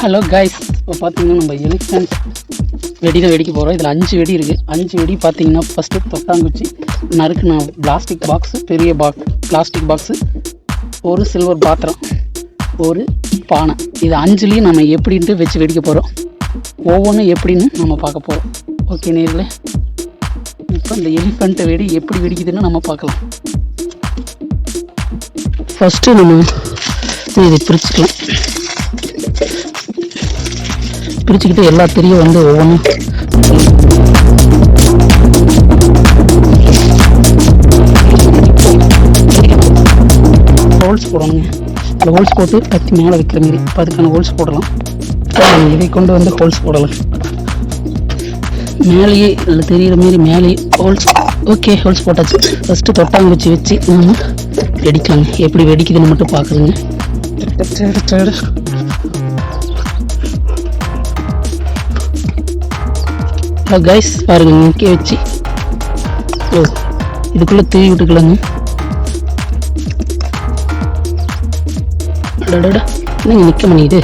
Hello guys, இப்போ பார்த்தீங்கன்னா நம்ம எலிஃபெண்ட் வெடி தான் வெடிக்க போகிறோம். இதில் 5 வெடி இருக்குது. 5 வெடி பார்த்தீங்கன்னா ஃபஸ்ட்டு தொட்டாங்குச்சி, நறுக்குன பிளாஸ்டிக் பாக்ஸு, பெரிய பிளாஸ்டிக் பாக்ஸு, ஒரு சில்வர் பாத்திரம், ஒரு பானை. இது 5லேயும் நம்ம எப்படின்ட்டு வச்சு வெடிக்க போகிறோம். ஒவ்வொன்றும் எப்படின்னு நம்ம பார்க்க போகிறோம். ஓகே நேர்களே, இப்போ இந்த எலிஃபெண்ட் வெடி எப்படி வெடிக்குதுன்னு நம்ம பார்க்கலாம். ஃபஸ்ட்டு நம்ம இதை பிரிச்சுக்கலாம். பிரிச்சுக்கிட்டு எல்லா தெரிய வந்து ஒவ்வொன்றும் ஹோல்ஸ் போடணுங்க. இந்த ஹோல்ஸ் போட்டு கத்தி மேலே வைக்கிற மாரி அதுக்கான ஹோல்ஸ் போடலாம். இதை கொண்டு வந்து ஹோல்ஸ் போடலாம். மேலேயே இல்லை தெரிகிற மாரி மேலேயே ஹோல்ஸ். ஓகே, ஹோல்ஸ் போட்டாச்சு. ஃபஸ்ட்டு தொட்டாங்குச்சி வச்சு நம்ம வெடிக்கலாங்க. எப்படி வெடிக்குதுன்னு மட்டும் பார்க்குதுங்க. கைஸ் பாருங்க, முக்கிய வச்சு இதுக்குள்ளே தூவி விட்டுக்கலாங்க. என்னங்க நிற்க பண்ணிது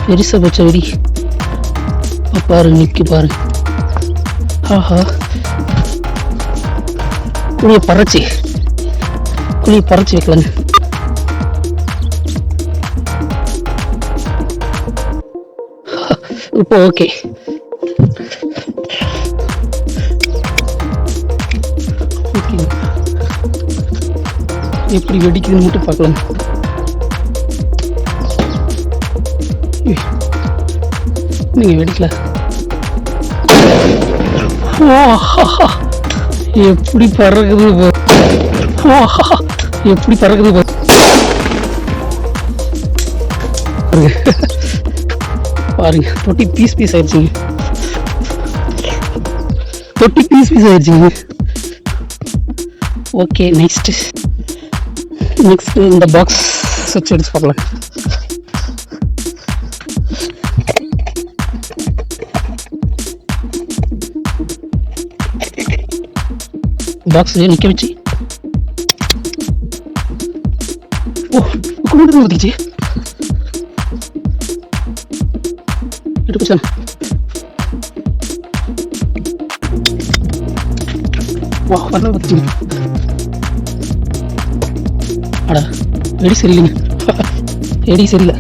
பெருசாக போச்ச வெடி. பாருங்க நிற்க பாருங்க. ஆஹா, குழியை பறச்சு வைக்கலாங்க. இப்போ ஓகே, எப்படி வெடிக்குதுன்னு மட்டும் பார்க்கலாம். நீங்க வெடிக்கல. எப்படி பறக்குது எப்படி பறக்குது பாருங்க. தொட்டி பீஸ் ஆயிடுச்சுங்க. தொட்டி பீஸ் ஆயிடுச்சுங்க. ஓகே, நெக்ஸ்ட் இந்த பாக்ஸ் சுவிட்ச் எடுத்து பார்க்கலாம். பாக்ஸ் நிற்க வச்சு ஊற்றிச்சு எடுத்து வா வரல ஊற்றிச்சு. அடா, வெடி சரியில்லைங்க. வெடி சரியில்லை.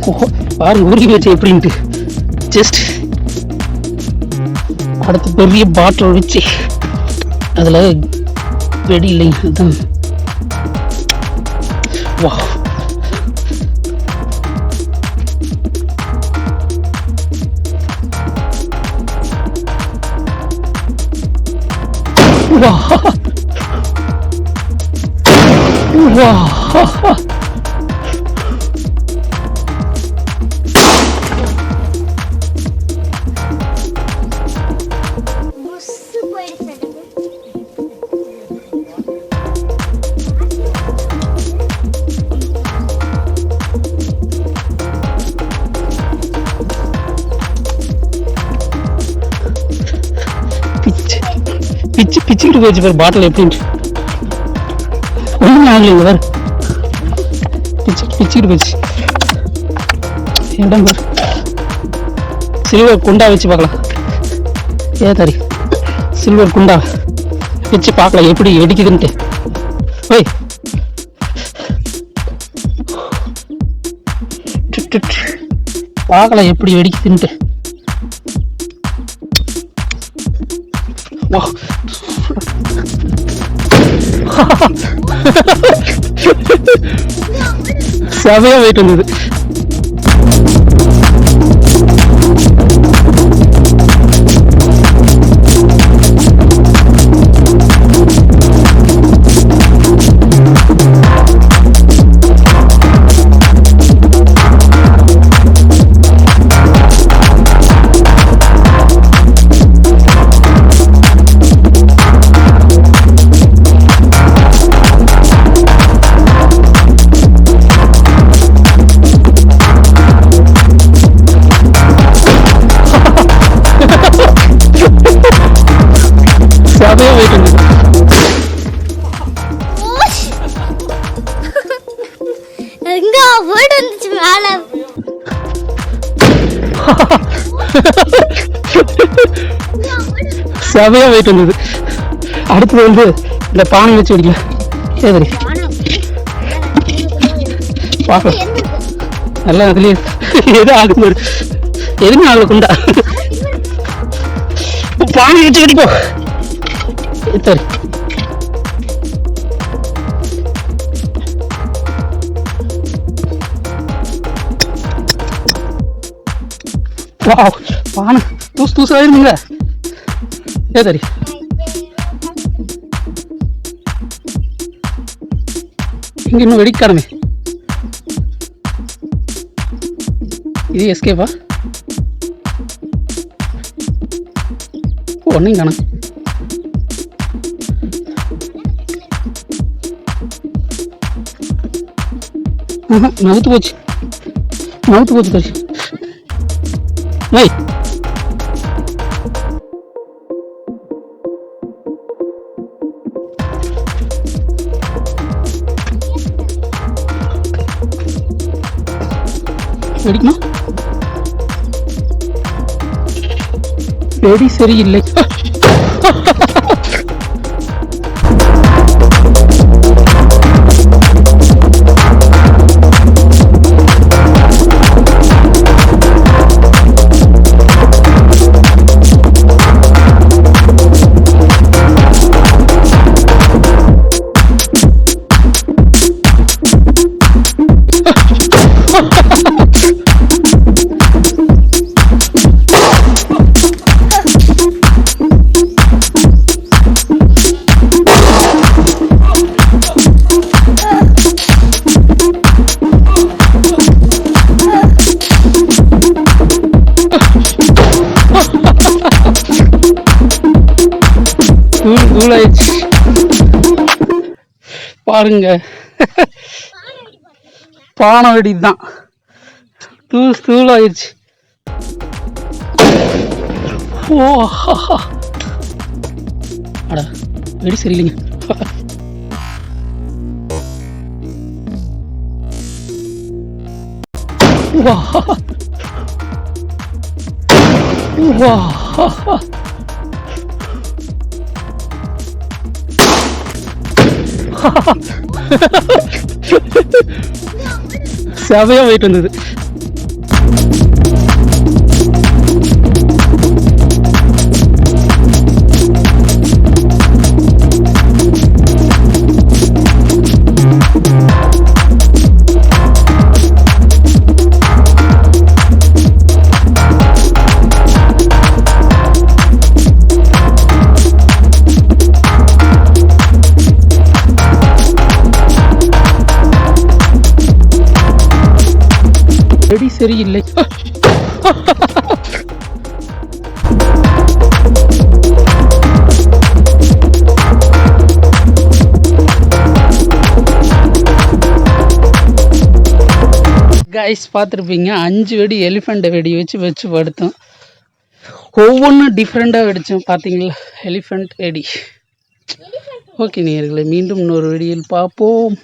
ஓஹோ, பாருங்க ஊறி வச்சு எப்படின்ட்டு. ஜஸ்ட் அடுத்து பெரிய பாட்டில் வச்சு அதில் வெடி இல்லைங்க. அதுதான் வா. பிச்சுக்கிட்டு போயிடுச்சு பாரு பாட்டில். எப்படின்ட்டு ஒன்றுமே ஆகலைங்க பாரு. பிச்சுக்கிட்டு போயிடுச்சு. இடம் பாரு. சில்வர் குண்டா வச்சு பார்க்கலாம். தாரி சில்வர் குண்டா வச்சு பார்க்கலாம் எப்படி வெடிக்குதுன்ட்டு. ஓய், பார்க்கலாம் எப்படி வெடிக்குதுன்ட்டு. செமையா வெயிட் வந்தது. செவையா வெயிட் வந்தது. அடுத்தது வந்து இந்த பானை வச்சு வெடிக்கலாம். சரி பார்க்கலாம். நல்லா அதுலேயே எது ஆகும் எதுவுமே ஆகல. குண்டா பானை வச்சு வெடிப்போம். சரி பானை தூசு தூசாக இருந்துங்க. சரி இங்கே இன்னும் வெடிக்காரமே. இது எஸ்கேப்பா? ஒன்றையும் காணும். நவுத்து போச்சு தரி. வை வெடிக்கணும். வெடி சரியில்லை. தூளாயிடுச்சு பாருங்க. பானை வெடி தான் தூளாயிடுச்சு. ஓ அடா வெடி சரியில்லைங்க. வா வா செவையா வெயிட் வந்தது. வெடி சரியில்லை. கைஸ் பார்த்துருப்பீங்க 5 வெடி எலிஃபண்ட் வெடி வச்சு படுத்தோம். ஒவ்வொன்றும் டிஃப்ரெண்ட்டாக வெடித்தோம் பார்த்தீங்களா. எலிஃபண்ட் வெடி. ஓகே நேயர்களே, மீண்டும் இன்னொரு வெடியில் பார்ப்போம்.